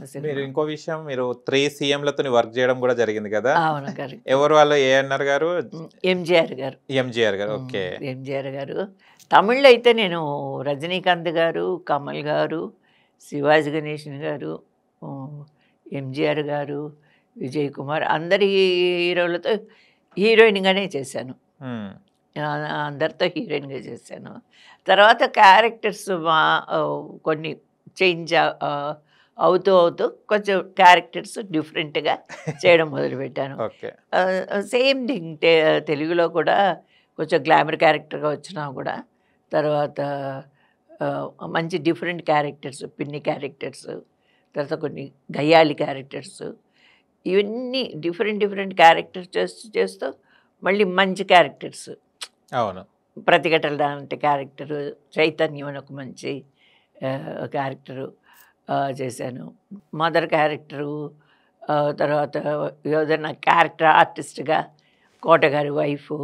మీరు సినిమా. ఇంకో విషయం మీరు 3 సీఎంలతోని వర్క్ చేయడం కూడా జరిగింది కదా! అవును. కరెక్ట్. ఎవరు వాళ్ళు ఏఎన్నార్ గారు, ఎంజీఆర్ గారు. ఎంజీఆర్ గారు. ఓకే. ఎంజీఆర్ గారు. తమిళ్లో అయితే నేను రజనీకాంత్ గారు, కమల్ గారు, శివాజీ గణేషన్ గారు, హ్మ్, ఎంజీఆర్ గారు, విజయ్ కుమార్ అందరి హీరోలతో హీరోయిన్‌గానే చేశాను. హ్మ్. అందరితో హీరోయిన్‌గా చేశాను. తర్వాత క్యారెక్టర్స్ కొన్ని చేంజ్ అవుతూ కొంచెం క్యారెక్టర్స్ డిఫరెంట్‌గా చేయడం మొదలుపెట్టాను. ఓకే. సేమ్ థింగ్ తెలుగులో కూడా కొంచెం గ్లామర్ క్యారెక్టర్‌గా వచ్చినా కూడా తర్వాత మంచి డిఫరెంట్ క్యారెక్టర్స్, పిన్ని క్యారెక్టర్స్, తర్వాత కొన్ని గయ్యాళి క్యారెక్టర్స్, ఇవన్నీ డిఫరెంట్ క్యారెక్టర్స్ చేస్తూ మళ్ళీ మంచి క్యారెక్టర్స్. అవును. ప్రతిఘటన లాంటి క్యారెక్టరు, చైతన్యం అని ఒక మంచి క్యారెక్టరు చేశాను. మదర్ క్యారెక్టరు, తర్వాత ఏదైనా క్యారెక్టర్ ఆర్టిస్ట్‌గా కోటగారి వైఫు,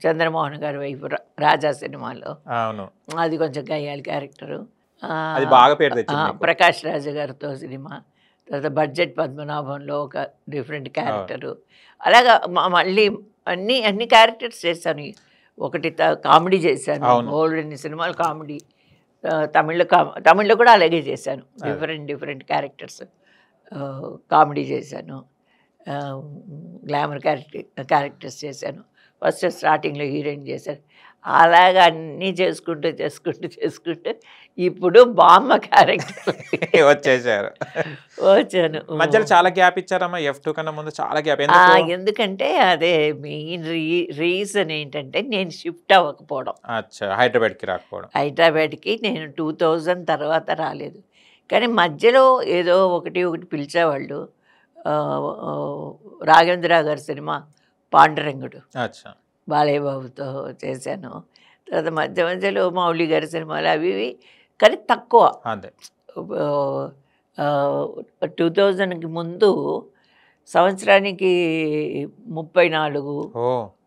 చంద్రమోహన్ గారి వైఫ్ రాజా సినిమాలో. అవును. అది కొంచెం గయ్యాలి క్యారెక్టరు. అది బాగా పేరు తెచ్చింది మీకు. ప్రకాష్ రాజు గారితో సినిమా. తర్వాత బడ్జెట్ పద్మనాభంలో ఒక డిఫరెంట్ క్యారెక్టరు. అలాగా మళ్ళీ అన్ని క్యారెక్టర్స్ చేశాను. ఒకటి కామెడీ చేశాను. అవును. బోలెడన్ని సినిమాలు కామెడీ. తమిళ్లో కూడా అలాగే చేశాను. డిఫరెంట్ క్యారెక్టర్స్ కామెడీ చేశాను. గ్లామర్ క్యారెక్టర్స్ చేశాను. ఫస్ట్ స్టార్టింగ్లో హీరోయిన్ చేశాను. అలాగా అన్నీ చేసుకుంటూ ఇప్పుడు బామ్మ క్యారెక్టర్ వచ్చేసారు. వచ్చాను. మధ్యలో చాలా గ్యాప్ ఇచ్చారమ్మా. F2 కన్నా ముందు చాలా గ్యాప్. ఎందుకంటే అదే మెయిన్ రీజన్ ఏంటంటే నేను షిఫ్ట్ అవ్వకపోవడం. అచ్చా, హైదరాబాద్కి రాకపోవడం. హైదరాబాద్కి నేను 2000 తర్వాత రాలేదు. కానీ మధ్యలో ఏదో ఒకటి పిలిచేవాళ్ళు. రాఘవేంద్ర గారి సినిమా పాండురంగుడు అచ్చా. బాలయ్య బాబుతో చేశాను. తర్వాత మధ్యలో మౌలి గారి సినిమాలు అవి ఇవి, కానీ తక్కువ. అదే 2000కి ముందు సంవత్సరానికి 34,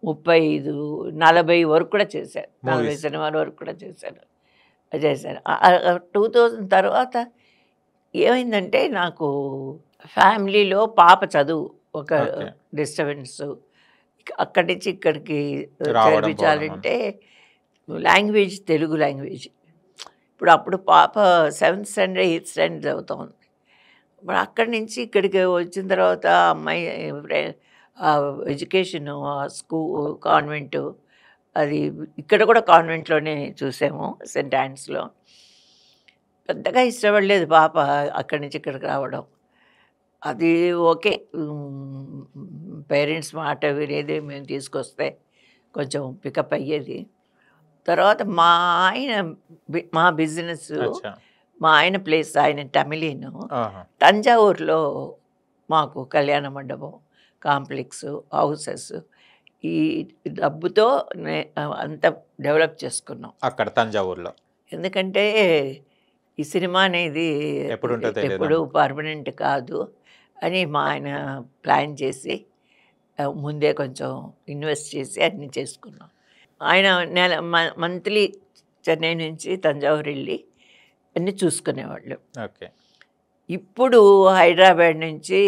35, 40 వరకు కూడా చేశాను. 40 సినిమాల వరకు కూడా చేశాను. 2000 తర్వాత ఏమైందంటే నాకు ఫ్యామిలీలో పాప చదువు ఒక డిస్టర్బెన్స్. అక్కడి నుంచి ఇక్కడికి చేర్పించాలంటే లాంగ్వేజ్ తెలుగు లాంగ్వేజ్. అప్పుడు పాప 7th స్టాండర్డ్ 8th స్టాండర్డ్ చదువుతుంది. మరి అక్కడి నుంచి ఇక్కడికి వచ్చిన తర్వాత అమ్మాయి ఎడ్యుకేషను కాన్వెంటు, అది ఇక్కడ కూడా కాన్వెంట్లోనే చూసాము, సెయింట్ ఆన్స్లో. పెద్దగా ఇష్టపడలేదు పాప అక్కడి నుంచి ఇక్కడికి రావడం. అది ఓకే, పేరెంట్స్ మాట వినేది మేము తీసుకొస్తే కొంచెం పికప్ అయ్యేది. తర్వాత మా బిజినెస్, మా ఆయన ప్లేస్, ఆయన తమిళీను. తంజావూరులో మాకు కళ్యాణ మండపం, కాంప్లెక్స్, హౌసెస్, ఈ డబ్బుతో అంతా డెవలప్ చేసుకున్నాం అక్కడ తంజావూరులో. ఎందుకంటే ఈ సినిమా అనేది ఎప్పుడు పర్మనెంట్ కాదు అని మా ఆయన ప్లాన్ చేసి ముందే కొంచెం ఇన్వెస్ట్ చేసి అన్నీ చేసుకున్నాం. ఆయన మంత్లీ చెన్నై నుంచి తంజావూరు వెళ్ళి అన్నీ చూసుకునేవాళ్ళు. ఓకే. ఇప్పుడు హైదరాబాద్ నుంచి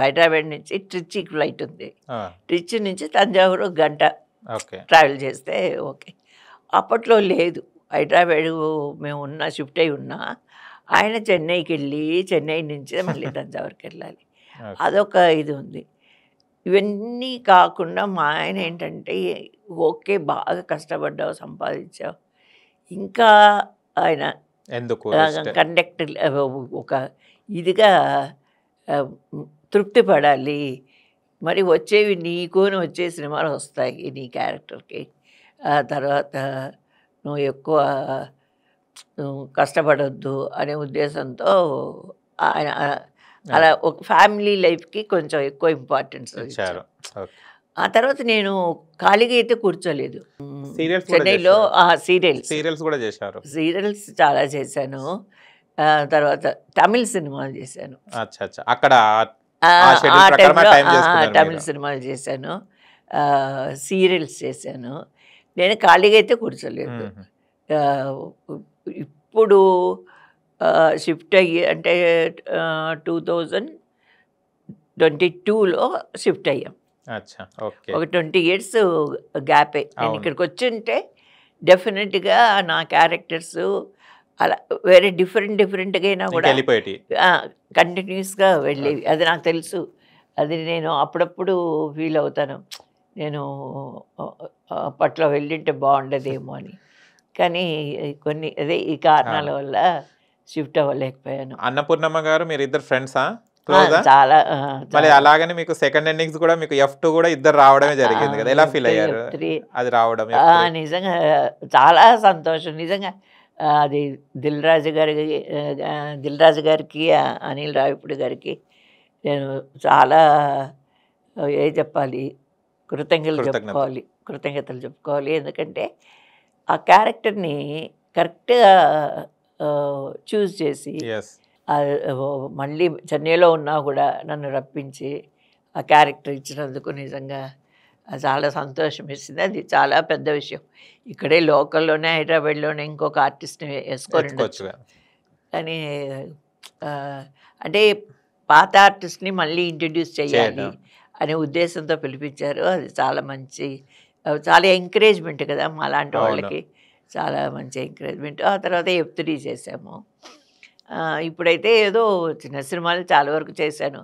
హైదరాబాద్ నుంచి ట్రిచ్చికి ఫ్లైట్ ఉంది. ట్రిచి నుంచి తంజావూరు గంట ట్రావెల్ చేస్తే ఓకే. అప్పట్లో లేదు. హైదరాబాద్ మేము షిఫ్ట్ అయి ఉన్నా ఆయన చెన్నైకి వెళ్ళి చెన్నై నుంచి మళ్ళీ తంజావూరుకి వెళ్ళాలి. అదొక ఇది ఉంది. ఇవన్నీ కాకుండా మా ఆయన ఏంటంటే ఓకే బాగా కష్టపడ్డావు, సంపాదించావు, ఇంకా ఆయన కండక్ట్ ఒక ఇదిగా తృప్తి పడాలి. మరి వచ్చేవి నీకుని వచ్చే సినిమాలు వస్తాయి నీ క్యారెక్టర్కి. తర్వాత నువ్వు ఎక్కువ కష్టపడొద్దు అనే ఉద్దేశంతో ఆయన అలా ఒక ఫ్యామిలీ లైఫ్కి కొంచెం ఎక్కువ ఇంపార్టెన్స్ ఇచ్చారు. ఆ తర్వాత నేను ఖాళీగా అయితే కూర్చోలేదు. చెన్నైలో సీరియల్స్ కూడా చేశారు. సీరియల్స్ చాలా చేశాను. తర్వాత తమిళ సినిమాలు చేశాను. అక్కడ తమిళ సినిమాలు చేశాను, సీరియల్స్ చేశాను. నేను ఖాళీగా అయితే కూర్చోలేదు. ఇప్పుడు షిఫ్ట్ అయ్యి అంటే 2022లో షిఫ్ట్ అయ్యాం. అచ్చా, ఓకే. ఒక 20 ఇయర్స్ గ్యాపే. నేను అవును. ఇక్కడికి వచ్చుంటే డెఫినెట్గా నా క్యారెక్టర్స్ అలా వేరే డిఫరెంట్గా అయినా కూడా వెళ్ళిపోయేటి. కంటిన్యూస్గా వెళ్ళేవి. అది నాకు తెలుసు. అది నేను అప్పుడప్పుడు ఫీల్ అవుతాను, నేను అప్పట్లో వెళ్ళింటే బాగుండేదేమో అని. కానీ కొన్ని అదే ఈ కారణాల వల్ల షిఫ్ట్ అవ్వలేకపోయాను. అన్నపూర్ణమ్మ గారు మీరు ఇద్దరు ఫ్రెండ్సా, క్లోజా? చాలా మళ్ళీ అలాగనే మీకు సెకండ్ ఇన్నింగ్స్ కూడా మీకు F2 కూడా ఇద్దరు రావడమే జరిగింది కదా, ఎలా ఫీల్ అయ్యారు అది రావడం? నిజంగా చాలా సంతోషం. నిజంగా అది దిల్ రాజు గారికి అనిల్ రావిపూడి గారికి నేను చాలా చెప్పాలి, కృతజ్ఞతలు చెప్పుకోవాలి. ఎందుకంటే ఆ క్యారెక్టర్ని కరెక్ట్గా చూస్ చేసి మళ్ళీ చెన్నైలో ఉన్నా కూడా నన్ను రప్పించి ఆ క్యారెక్టర్ ఇచ్చినందుకు నిజంగా చాలా సంతోషం ఇస్తుంది. అది చాలా పెద్ద విషయం. ఇక్కడే లోకల్లోనే హైదరాబాద్లోనే ఇంకొక ఆర్టిస్ట్ని వేసుకొని కానీ అంటే పాత ఆర్టిస్ట్ని మళ్ళీ ఇంట్రడ్యూస్ చేయాలి అనే ఉద్దేశంతో పిలిపించారు. అది చాలా మంచి, చాలా ఎంకరేజ్మెంట్ కదా మా లాంటి వాళ్ళకి, చాలా మంచి ఎంకరేజ్మెంట్. ఆ తర్వాత F3 చేసాము. ఇప్పుడైతే ఏదో చిన్న సినిమాలు చాలా వరకు చేశాను.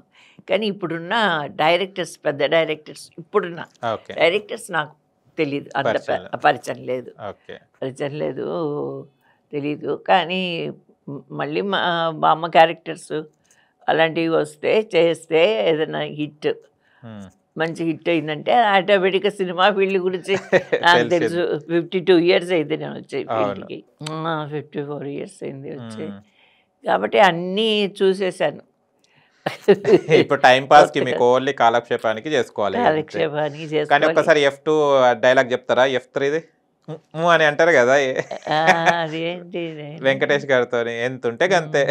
కానీ ఇప్పుడున్న డైరెక్టర్స్, పెద్ద డైరెక్టర్స్, ఇప్పుడున్న డైరెక్టర్స్ నాకు తెలీదు, అంత పరిచయం లేదు, తెలీదు. కానీ మళ్ళీ మా బామ్మ క్యారెక్టర్స్ అలాంటివి వస్తే చేస్తే ఏదైనా హిట్, మంచి హిట్ అయిందంటే ఆటోమేటిక్గా సినిమా ఫీల్డ్ గురించి నాకు తెలుసు. 52 ఇయర్స్ అయింది నేను వచ్చే ఫీల్డ్కి, 54 ఇయర్స్ అయింది వచ్చి. కాబట్టి అన్నీ చూసేసాను. ఇప్పుడు టైం పాస్ కి మీకు ఓన్లీ కాలక్షేపానికి చేసుకోవాలి. కానీ ఒక్కసారి F2 డైలాగ్ చెప్తారా? F3ది అని అంటారు కదా, అదేంటి వెంకటేష్ గారితో, ఎంత ఉంటే గంతే.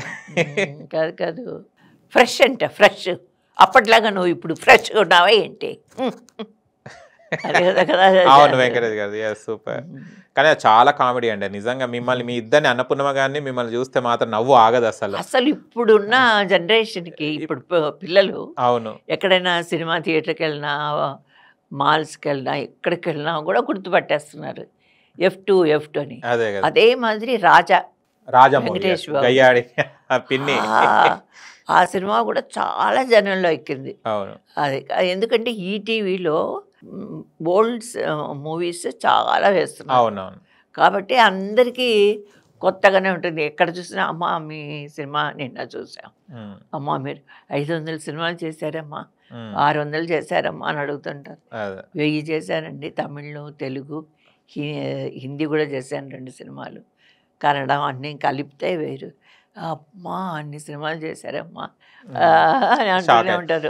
కాదు ఫ్రెష్ అంట, ఫ్రెష్. అప్పట్లాగా నువ్వు ఇప్పుడు ఫ్రెష్గా ఉన్నావా ఏంటి? అవును, వెంకటేష్ గారు సూపర్. కానీ అది చాలా కామెడీ అండి నిజంగా. మిమ్మల్ని, మీ ఇద్దరిని, అన్నపూర్ణమ్మ గారిని మిమ్మల్ని చూస్తే మాత్రం నవ్వు ఆగదు అసలు. ఇప్పుడున్న జనరేషన్కి ఇప్పుడు పిల్లలు అవును ఎక్కడైనా సినిమా థియేటర్కి వెళ్ళినా, మాల్స్కి వెళ్ళినా, ఎక్కడికి వెళ్ళినా కూడా గుర్తుపట్టేస్తున్నారు F2 అని. అదే మాదిరి రాజా వెంకటేష్ గయ్యాడి పిన్ని, ఆ సినిమా కూడా చాలా జనంలో ఎక్కింది. అది ఎందుకంటే ఈటీవీలో ఓల్డ్ మూవీస్ చాలా వేస్తున్నారు కాబట్టి అందరికీ కొత్తగానే ఉంటుంది. ఎక్కడ చూసినా అమ్మ మీ సినిమా నిన్న చూసాం, అమ్మ మీరు 500 సినిమాలు చేశారమ్మా, 600 చేశారమ్మా అని అడుగుతుంటారు. 1000 చేశానండి, తమిళ్, తెలుగు, హిందీ కూడా చేశాను 2 సినిమాలు, కన్నడ అన్నీ కలిపితే వేరు. అమ్మా అన్ని సినిమాలు చేశారమ్మా అని అంటూనే ఉంటారు.